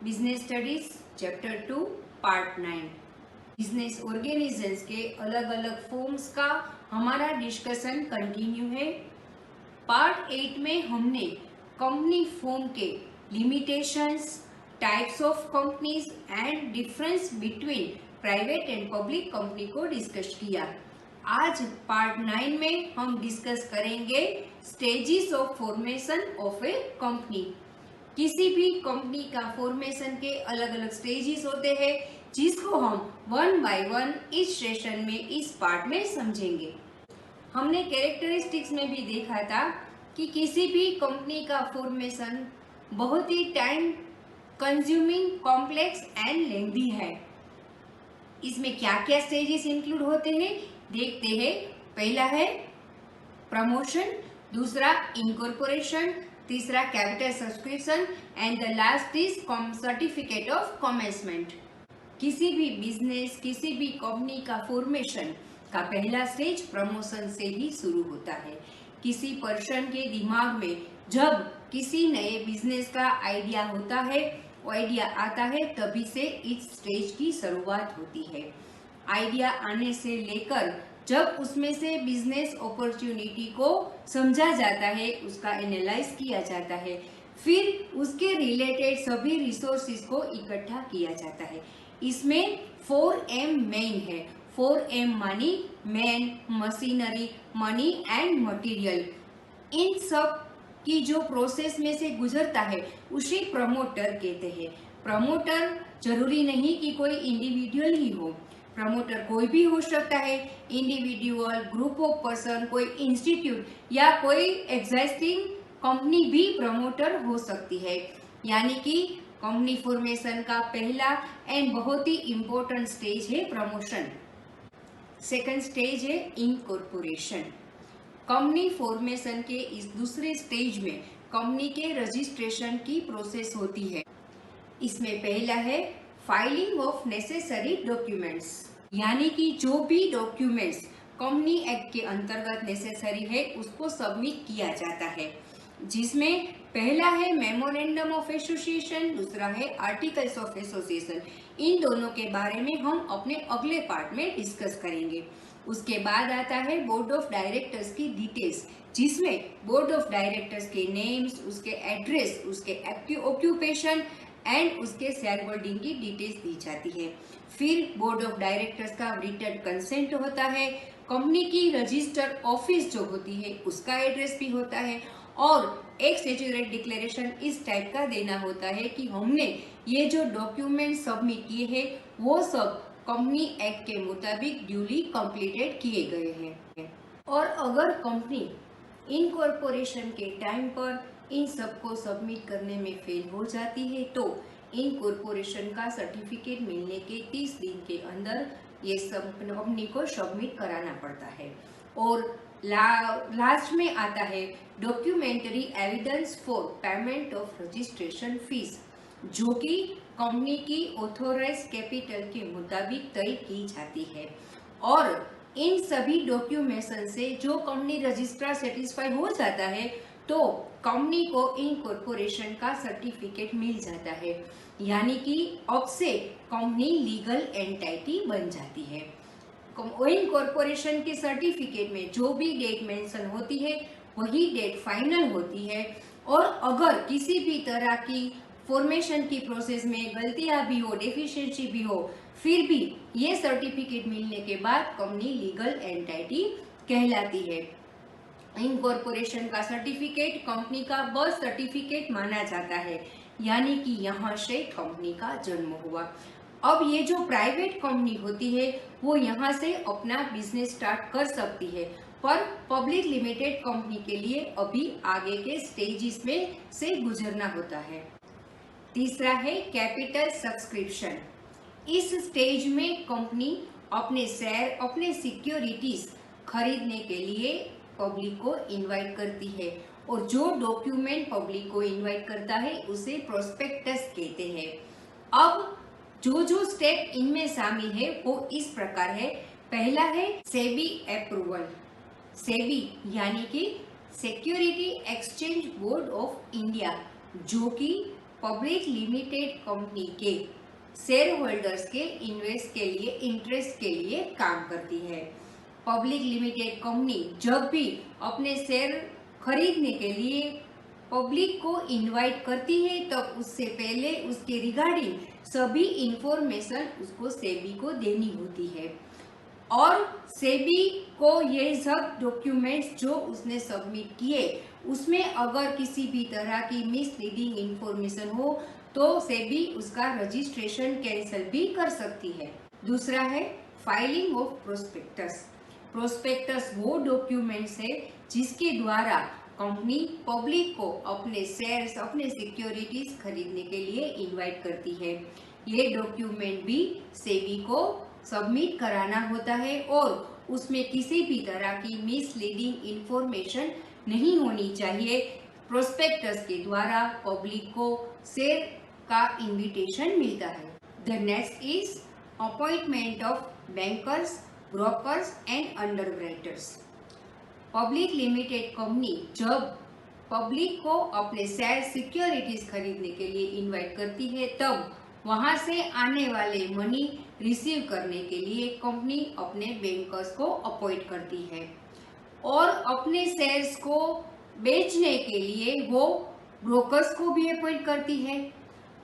Business studies chapter 2 part 9 business organisations के अलग अलग फॉर्म्स का हमारा डिस्कशन कंटिन्यू है। पार्ट 8 में हमने कंपनी फॉर्म के limitations, types of companies and difference between private and public company को डिस्कस किया। आज पार्ट 9 में हम डिस्कस करेंगे stages of formation of A company. किसी भी कंपनी का फॉर्मेशन के अलग अलग स्टेजेस होते हैं, जिसको हम वन बाय वन इस सेशन में इस पार्ट में समझेंगे। हमने कैरेक्टरिस्टिक्स में भी देखा था कि किसी भी कंपनी का फॉर्मेशन बहुत ही time consuming, complex and lengthy है। इसमें क्या क्या स्टेजेस इंक्लूड होते हैं देखते हैं। पहला है प्रमोशन, दूसरा इनकॉर्पोरेशन, तीसरा capital subscription and the last is certificate of commencement. किसी भी बिजनेस, किसी भी कंपनी का फॉर्मेशन का पहला स्टेज प्रमोशन से ही शुरू होता है। किसी पर्सन के दिमाग में जब किसी नए बिजनेस का आइडिया होता है, आइडिया आता है, तभी से इस स्टेज की शुरुआत होती है। आइडिया आने से लेकर जब उसमें से बिजनेस अपॉर्चुनिटी को समझा जाता है, उसका एनालाइज किया जाता है, फिर उसके रिलेटेड सभी रिसोर्सेज को इकट्ठा किया जाता है। इसमें 4M मेन है। 4M मानी man, machinery, money and material. इन सब की जो प्रोसेस में से गुजरता है उसे प्रमोटर कहते हैं। प्रमोटर जरूरी नहीं कि कोई इंडिविजुअल ही हो, प्रमोटर कोई भी हो सकता है। इंडिविजुअल, ग्रुप ऑफ पर्सन, कोई इंस्टीट्यूट या कोई एग्जिस्टिंग कंपनी भी प्रमोटर हो सकती है। यानी कि कंपनी फॉर्मेशन का पहला एंड बहुत ही इम्पोर्टेंट स्टेज है प्रमोशन। सेकंड स्टेज है इनकॉर्पोरेशन। कंपनी फॉर्मेशन के इस दूसरे स्टेज में कंपनी के रजिस्ट्रेशन की प्रोसेस होती है। इसमें पहला है फाइलिंग ऑफ नेसेसरी डॉक्यूमेंट्स, यानी कि जो भी डॉक्यूमेंट्स कंपनी एक्ट के अंतर्गत नेसेसरी है उसको सबमिट किया जाता है, जिसमें पहला है मेमोरेंडम ऑफ एसोसिएशन, दूसरा है आर्टिकल्स ऑफ एसोसिएशन। इन दोनों के बारे में हम अपने अगले पार्ट में डिस्कस करेंगे। उसके बाद आता है बोर्ड ऑफ डायरेक्टर्स की डिटेल्स, जिसमें बोर्ड ऑफ डायरेक्टर्स के नेम्स, उसके एड्रेस, उसके ऑक्यूपेशन एंड उसके शेयर होल्डिंग की डिटेल्स दी जाती है। फिर बोर्ड ऑफ डायरेक्टर्स का रिटर्न कंसेंट होता है। कंपनी की रजिस्टर ऑफिस जो होती है उसका एड्रेस भी होता है, और एक स्टैट्यूटरी डिक्लेरेशन इस टाइप का देना होता है कि हमने ये जो डॉक्यूमेंट सबमिट किए हैं वो सब कंपनी एक्ट के मुताबिक ड्यूली कंप्लीटेड किए गए हैं। और अगर कंपनी इनकॉर्पोरेशन के टाइम पर इन सबको सबमिट करने में फेल हो जाती है तो इनकॉर्पोरेशन का सर्टिफिकेट मिलने के 30 दिन के अंदर ये सब कंपनी को सबमिट कराना पड़ता है। और लास्ट में आता है documentary evidence for payment of registration fees, जो कि कंपनी की ऑथोराइज कैपिटल के मुताबिक तय की जाती है। और इन सभी डॉक्यूमेंटेशन से जो कंपनी रजिस्ट्रार सेटिस्फाई हो जाता है तो कंपनी को इनकॉर्पोरेशन का सर्टिफिकेट मिल जाता है, यानी कि अब से कंपनी लीगल एंटिटी बन जाती है। इनकॉर्पोरेशन के सर्टिफिकेट में जो भी डेट मेंशन होती है वही डेट फाइनल होती है। और अगर किसी भी तरह की फॉर्मेशन की प्रोसेस में गलतियां भी हो, डेफिशिएंसी भी हो, फिर भी ये सर्टिफिकेट मिलने के बाद कंपनी लीगल एंटिटी कहलाती है। इनकॉर्पोरेशन का सर्टिफिकेट कंपनी का बर्थ सर्टिफिकेट माना जाता है, यानी कि यहाँ से कंपनी का जन्म हुआ। अब ये जो प्राइवेट कंपनी होती है वो यहाँ से अपना बिजनेस स्टार्ट कर सकती है, पर पब्लिक लिमिटेड कंपनी के लिए अभी आगे के स्टेजेस में से गुजरना होता है। तीसरा है कैपिटल सब्सक्रिप्शन। इस स्टेज में कंपनी अपने शेयर, अपने सिक्योरिटीज खरीदने के लिए पब्लिक को इनवाइट करती है, और जो डॉक्यूमेंट पब्लिक को इनवाइट करता है उसे प्रोस्पेक्टस कहते हैं। अब जो जो स्टेप इनमें शामिल है वो इस प्रकार है। पहला है सेबी अप्रूवल। सेबी यानी कि security exchange board of India, जो कि पब्लिक लिमिटेड कंपनी के शेयर होल्डर्स के इन्वेस्ट के लिए इंटरेस्ट के लिए काम करती है। पब्लिक लिमिटेड कंपनी जब भी अपने शेयर खरीदने के लिए पब्लिक को इनवाइट करती है तब उससे पहले उसके रिगार्डिंग सभी इंफॉर्मेशन उसको सेबी को देनी होती है और सेबी को ये सब डॉक्यूमेंट्स जो उसने सबमिट किए उसमें अगर किसी भी तरह की मिसलीडिंग इंफॉर्मेशन हो तो सेबी उसका रजिस्ट्रेशन कैंसिल भी कर सकती है। दूसरा है फाइलिंग ऑफ प्रोस्पेक्टस। प्रोस्पेक्टस वो डॉक्यूमेंट्स है जिसके द्वारा कंपनी पब्लिक को अपने शेयर्स, अपने सिक्योरिटीज खरीदने के लिए इनवाइट करती है। ये डॉक्यूमेंट भी सेबी को सबमिट कराना होता है और उसमें किसी भी तरह की मिसलीडिंग इंफॉर्मेशन नहीं होनी चाहिए। प्रोस्पेक्टस के द्वारा पब्लिक को शेयर का इनविटेशन मिलता है। The next is appointment of bankers, brokers and underwriters. Public limited company जब पब्लिक को अपने शेयर सिक्योरिटीज खरीदने के लिए इनवाइट करती है तब वहां से आने वाले मनी रिसीव करने के लिए कंपनी अपने बैंकर्स को अपॉइंट करती है और अपने शेयर्स को बेचने के लिए वो ब्रोकर्स को भी अपॉइंट करती है।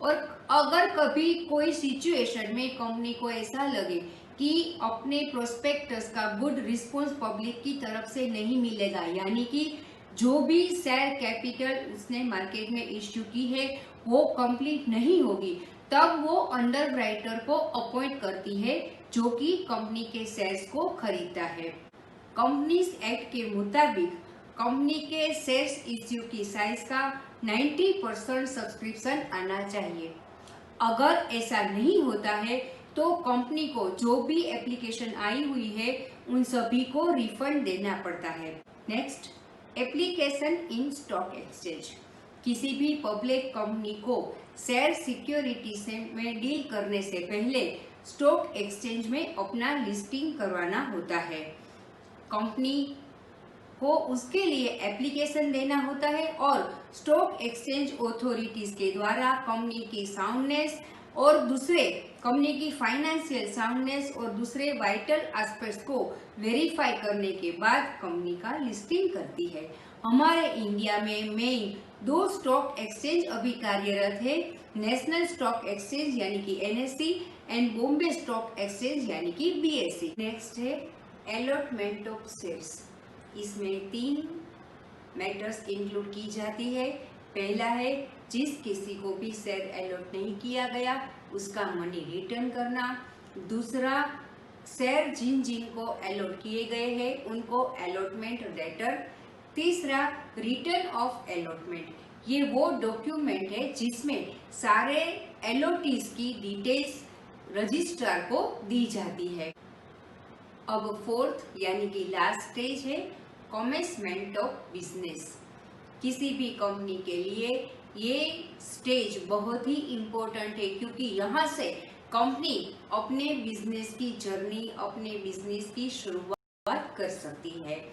और अगर कभी कोई सिचुएशन में कंपनी को ऐसा लगे कि अपने प्रोस्पेक्टस का गुड रिस्पॉन्स पब्लिक की तरफ से नहीं मिलेगा, यानी कि जो भी शेयर कैपिटल उसने मार्केट में इश्यू की है वो कंप्लीट नहीं होगी, तब वो अंडरराइटर को अपॉइंट करती है जो कि कंपनी के शेयर्स को खरीदता है। कंपनीज एक्ट के मुताबिक कंपनी के शेयर्स इश्यू की साइज का 90% सब्सक्रिप्शन आना चाहिए। अगर ऐसा नहीं होता है तो कंपनी को जो भी एप्लीकेशन आई हुई है उन सभी को रिफंड देना पड़ता है। Next, application in stock exchange. किसी भी पब्लिक कंपनी को शेयर सिक्योरिटी से में डील करने से पहले स्टॉक एक्सचेंज में अपना लिस्टिंग करवाना होता है। कंपनी को उसके लिए एप्लीकेशन देना होता है और स्टॉक एक्सचेंज अथॉरिटीज के द्वारा कंपनी की साउंडनेस और दूसरे कंपनी की फाइनेंशियल साउंडनेस और दूसरे वाइटल एस्पेक्ट्स को वेरीफाई करने के बाद कंपनी का लिस्टिंग करती है। हमारे इंडिया में मेन 2 स्टॉक एक्सचेंज अभी कार्यरत है, नेशनल स्टॉक एक्सचेंज यानी कि NSE and Bombay stock exchange यानी कि BSE। नेक्स्ट है अलॉटमेंट ऑफ शेयर्स। इसमें 3 मैटर्स इंक्लूड की जाती है। पहला है जिस किसी को भी शेयर अलॉट नहीं किया गया उसका मनी रिटर्न करना। दूसरा, शेयर जिन जिन को अलॉट किए गए हैं उनको अलॉटमेंट लेटर। तीसरा, रिटर्न ऑफ अलॉटमेंट। ये वो डॉक्यूमेंट है जिसमें सारे अलॉटीज की डिटेल्स रजिस्ट्रार को दी जाती है। अब 4th यानी कि लास्ट स्टेज है कमेंसमेंट ऑफ बिजनेस। किसी भी कंपनी के लिए ये स्टेज बहुत ही इम्पोर्टेंट है क्योंकि यहाँ से कंपनी अपने बिजनेस की जर्नी, अपने बिजनेस की शुरुआत कर सकती है।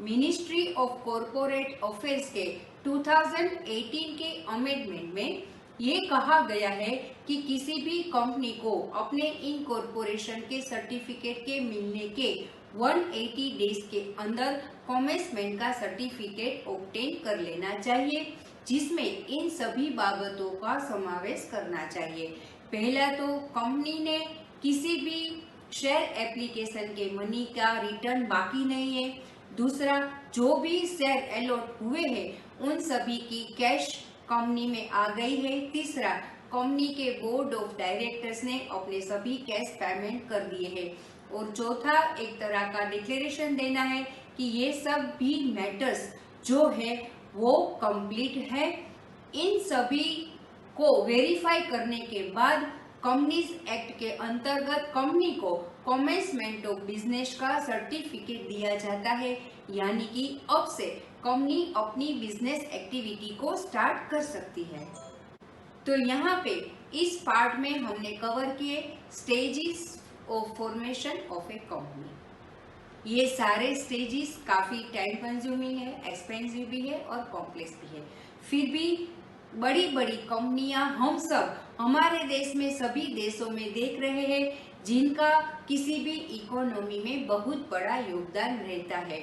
मिनिस्ट्री ऑफ कॉरपोरेट अफेयर्स के 2018 के अमेंडमेंट में ये कहा गया है कि किसी भी कंपनी को अपने इनकॉर्पोरेशन के सर्टिफिकेट के मिलने के 180 डेज के अंदर कमेंसमेंट का सर्टिफिकेट ऑब्टेन कर लेना चाहिए, जिसमें इन सभी बाबतों का समावेश करना चाहिए। पहला तो कंपनी ने किसी भी शेयर एप्लीकेशन के मनी का रिटर्न बाकी नहीं है। दूसरा, जो भी शेयर अलॉट हुए हैं उन सभी की कैश कंपनी में आ गई है। तीसरा, कंपनी के बोर्ड ऑफ डायरेक्टर्स ने अपने सभी कैश पेमेंट कर दिए हैं। और चौथा, एक तरह का डिक्लेरेशन देना है कि ये सब भी मैटर्स जो है वो कंप्लीट है। इन सभी को वेरीफाई करने के बाद कंपनीज एक्ट के अंतर्गत कंपनी को कमेंसमेंट ऑफ बिजनेस का सर्टिफिकेट दिया जाता है, यानी कि अब से कंपनी अपनी बिजनेस एक्टिविटी को स्टार्ट कर सकती है। तो यहाँ पे इस पार्ट में हमने कवर किए stages of formation of A company. ये सारे स्टेजेस काफ़ी टाइम कंज्यूमिंग है, एक्सपेंसिव भी है और कॉम्प्लेक्स भी है। फिर भी बड़ी बड़ी कंपनियां हम सब हमारे देश में सभी देशों में देख रहे हैं, जिनका किसी भी इकोनॉमी में बहुत बड़ा योगदान रहता है।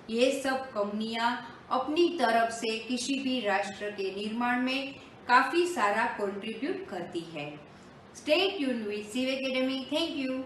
ये सब कंपनियां अपनी तरफ से किसी भी राष्ट्र के निर्माण में काफी सारा कंट्रीब्यूट करती है। Stay tuned with Shiv academy. Thank you.